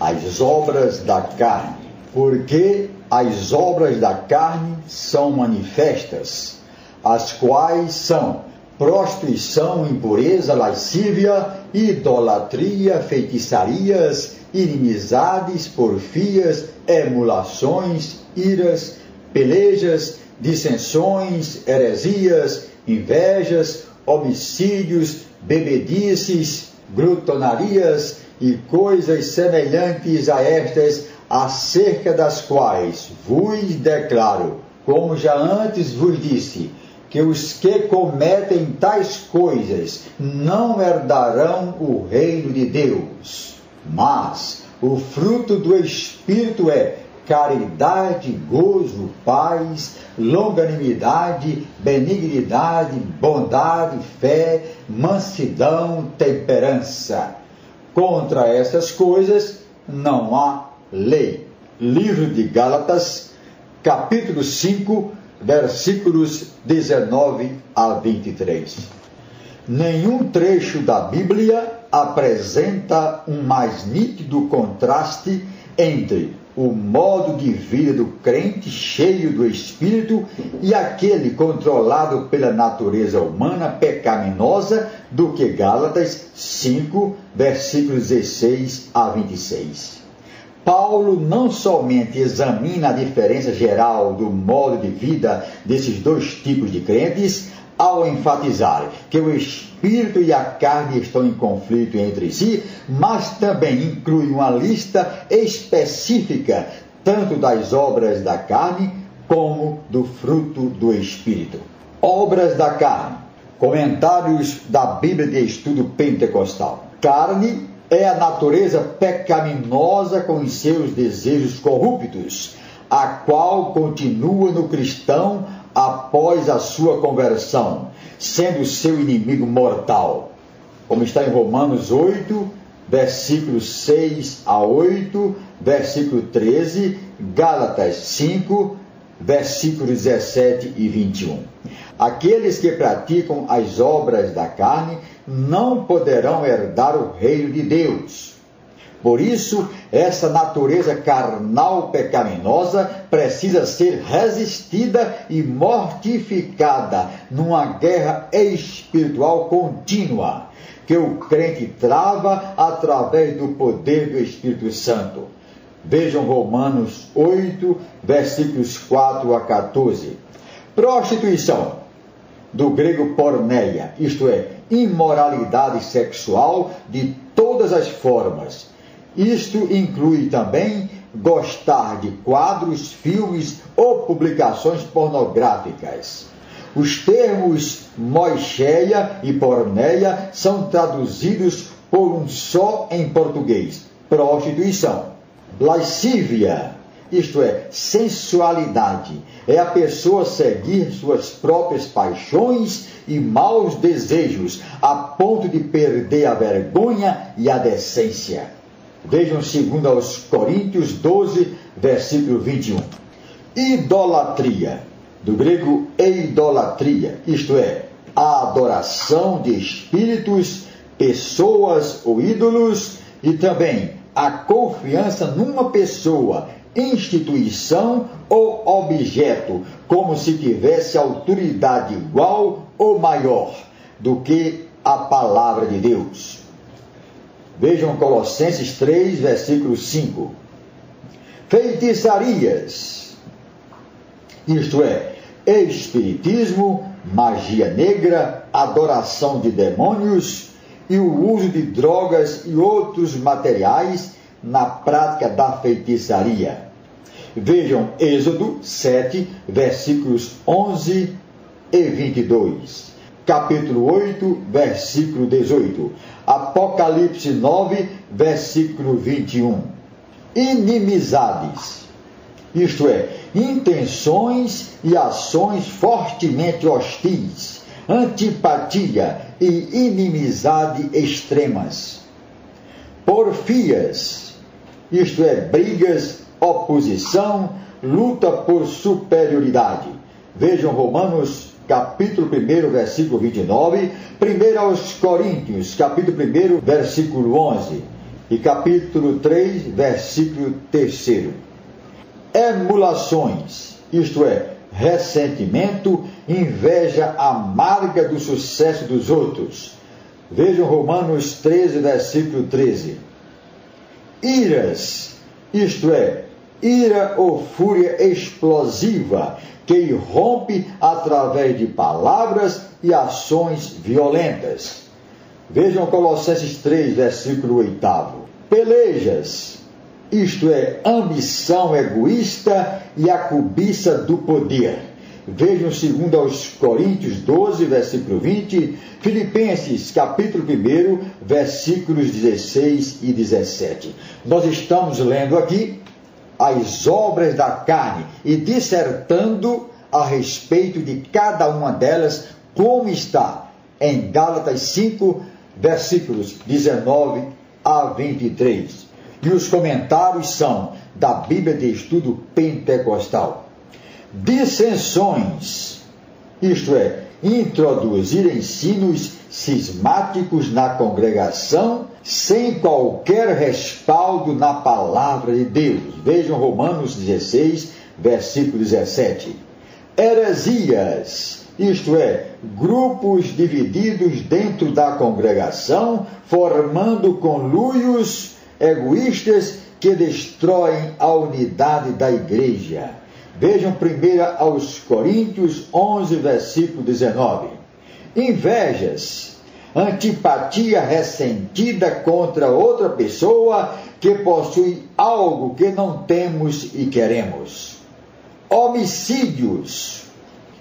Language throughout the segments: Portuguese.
as obras da carne. Porque as obras da carne são manifestas, as quais são prostituição, impureza, lascívia, idolatria, feitiçarias, inimizades, porfias, emulações, iras, pelejas, dissensões, heresias, invejas, homicídios, bebedices, glutonarias e coisas semelhantes a estas, acerca das quais vos declaro, como já antes vos disse, que os que cometem tais coisas não herdarão o reino de Deus. Mas o fruto do Espírito é caridade, gozo, paz, longanimidade, benignidade, bondade, fé, mansidão, temperança. Contra essas coisas não há lei. Livro de Gálatas, capítulo 5, versículos 19 a 23. Nenhum trecho da Bíblia apresenta um mais nítido contraste entre o modo de vida do crente cheio do Espírito e aquele controlado pela natureza humana pecaminosa do que Gálatas 5, versículos 16 a 26. Paulo não somente examina a diferença geral do modo de vida desses dois tipos de crentes, ao enfatizar que o espírito e a carne estão em conflito entre si, mas também inclui uma lista específica tanto das obras da carne como do fruto do espírito. Obras da carne. Comentários da Bíblia de Estudo Pentecostal. Carne é a natureza pecaminosa com os seus desejos corruptos, a qual continua no cristão após a sua conversão, sendo seu inimigo mortal. Como está em Romanos 8, versículos 6 a 8, versículo 13, Gálatas 5, versículos 17 e 21. Aqueles que praticam as obras da carne não poderão herdar o reino de Deus. Por isso, essa natureza carnal pecaminosa precisa ser resistida e mortificada numa guerra espiritual contínua, que o crente trava através do poder do Espírito Santo. Vejam Romanos 8, versículos 4 a 14. Prostituição, do grego porneia, isto é, imoralidade sexual de todas as formas. Isto inclui também gostar de quadros, filmes ou publicações pornográficas. Os termos moicheia e porneia são traduzidos por um só em português: prostituição. Lascívia, isto é, sensualidade, é a pessoa seguir suas próprias paixões e maus desejos, a ponto de perder a vergonha e a decência. Vejam 2 aos Coríntios 12, versículo 21. Idolatria, do grego eidolatria, isto é, a adoração de espíritos, pessoas ou ídolos, e também a confiança numa pessoa, instituição ou objeto, como se tivesse autoridade igual ou maior do que a palavra de Deus. Vejam Colossenses 3, versículo 5. Feitiçarias, isto é, espiritismo, magia negra, adoração de demônios e o uso de drogas e outros materiais na prática da feitiçaria. Vejam Êxodo 7, versículos 11 e 22. Capítulo 8, versículo 18. Apocalipse 9, versículo 21. Inimizades, isto é, intenções e ações fortemente hostis, antipatia e inimizade extremas. Porfias, isto é, brigas, oposição, luta por superioridade. Vejam Romanos capítulo 1, versículo 29, 1 aos Coríntios, capítulo 1, versículo 11, e capítulo 3, versículo 3. Emulações, isto é, ressentimento, inveja amarga do sucesso dos outros. Vejam Romanos 13, versículo 13. Iras, isto é, ira ou fúria explosiva, que irrompe através de palavras e ações violentas. Vejam Colossenses 3, versículo 8. Pelejas, isto é, ambição egoísta e a cobiça do poder. Vejam 2 Coríntios 12, versículo 20, Filipenses, capítulo 1, versículos 16 e 17. Nós estamos lendo aqui as obras da carne e dissertando a respeito de cada uma delas, como está em Gálatas 5, versículos 19 a 23. E os comentários são da Bíblia de Estudo Pentecostal. Dissensões, isto é, introduzir ensinos cismáticos na congregação sem qualquer respaldo na palavra de Deus. Vejam Romanos 16, versículo 17. Heresias, isto é, grupos divididos dentro da congregação, formando conluios egoístas que destroem a unidade da igreja. Vejam 1 aos Coríntios 11, versículo 19. Invejas, antipatia ressentida contra outra pessoa que possui algo que não temos e queremos. Homicídios,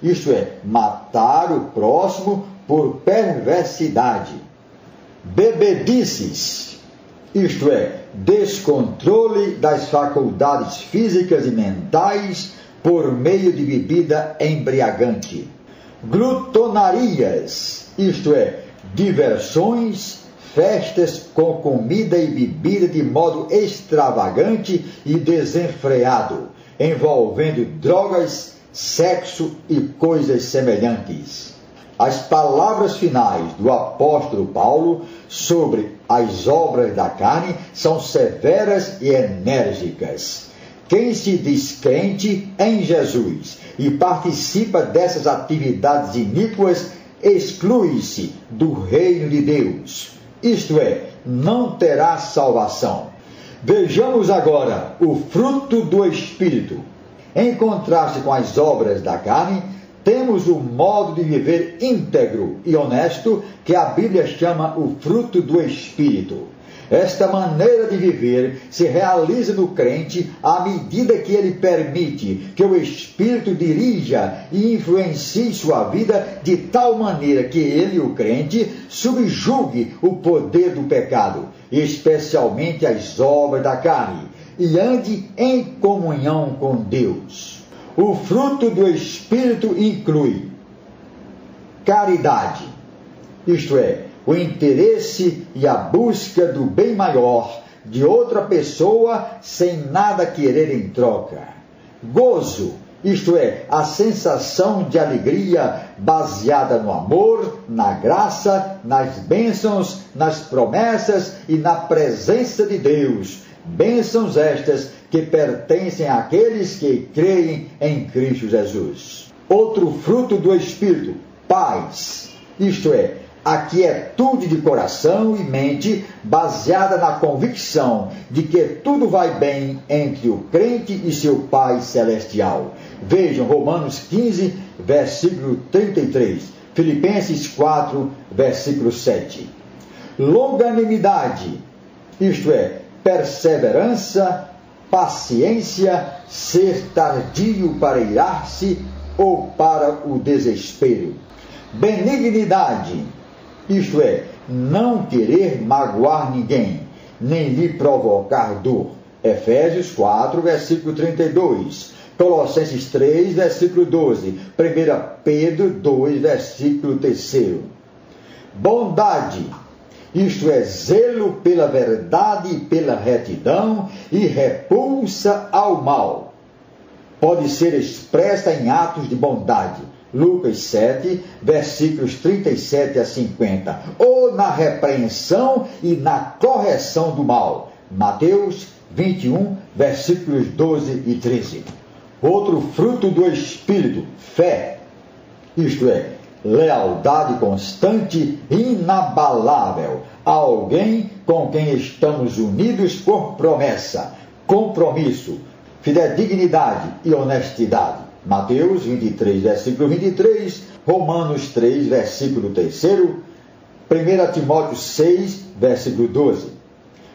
isto é, matar o próximo por perversidade. Bebedices, isto é, descontrole das faculdades físicas e mentais por meio de bebida embriagante. Glutonarias, isto é, diversões, festas com comida e bebida de modo extravagante e desenfreado, envolvendo drogas, sexo e coisas semelhantes. As palavras finais do apóstolo Paulo sobre as obras da carne são severas e enérgicas. Quem se diz crente em Jesus e participa dessas atividades iníquas exclui-se do reino de Deus, isto é, não terá salvação. Vejamos agora o fruto do Espírito. Em contraste com as obras da carne, temos o modo de viver íntegro e honesto que a Bíblia chama o fruto do Espírito. Esta maneira de viver se realiza no crente à medida que ele permite que o Espírito dirija e influencie sua vida de tal maneira que ele, o crente, subjugue o poder do pecado, especialmente as obras da carne, e ande em comunhão com Deus. O fruto do Espírito inclui caridade, isto é, o interesse e a busca do bem maior de outra pessoa sem nada querer em troca. Gozo, isto é, a sensação de alegria baseada no amor, na graça, nas bênçãos, nas promessas e na presença de Deus. Bênçãos estas que pertencem àqueles que creem em Cristo Jesus. Outro fruto do Espírito, paz, isto é, a quietude de coração e mente baseada na convicção de que tudo vai bem entre o crente e seu Pai Celestial. Vejam Romanos 15, versículo 33, Filipenses 4, versículo 7. Longanimidade, isto é, perseverança, paciência, ser tardio para irar-se ou para o desespero. Benignidade, isto é, não querer magoar ninguém, nem lhe provocar dor. Efésios 4, versículo 32. Colossenses 3, versículo 12. 1 Pedro 2, versículo 3. Bondade, isto é, zelo pela verdade e pela retidão e repulsa ao mal. Pode ser expressa em atos de bondade. Lucas 7, versículos 37 a 50. Ou na repreensão e na correção do mal. Mateus 21, versículos 12 e 13. Outro fruto do Espírito, fé, isto é, lealdade constante, inabalável, a alguém com quem estamos unidos por promessa, compromisso, fidedignidade e honestidade. Mateus 23, versículo 23, Romanos 3, versículo 3, 1 Timóteo 6, versículo 12.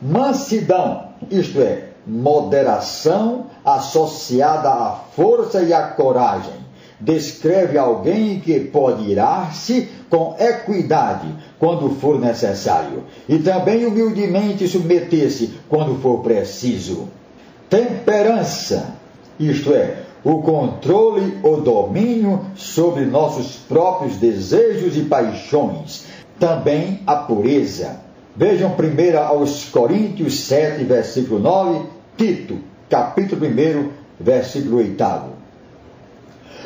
Mansidão, isto é, moderação associada à força e à coragem. Descreve alguém que pode irar-se com equidade quando for necessário e também humildemente submeter-se quando for preciso. Temperança, isto é, o controle ou domínio sobre nossos próprios desejos e paixões. Também a pureza. Vejam 1 aos Coríntios 7, versículo 9, Tito, capítulo 1, versículo 8.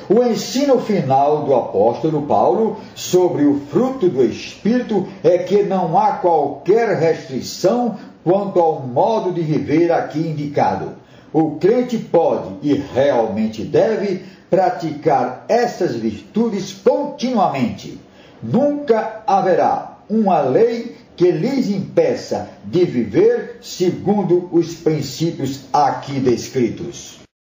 O ensino final do apóstolo Paulo sobre o fruto do Espírito é que não há qualquer restrição quanto ao modo de viver aqui indicado. O crente pode e realmente deve praticar essas virtudes continuamente. Nunca haverá uma lei que lhes impeça de viver segundo os princípios aqui descritos.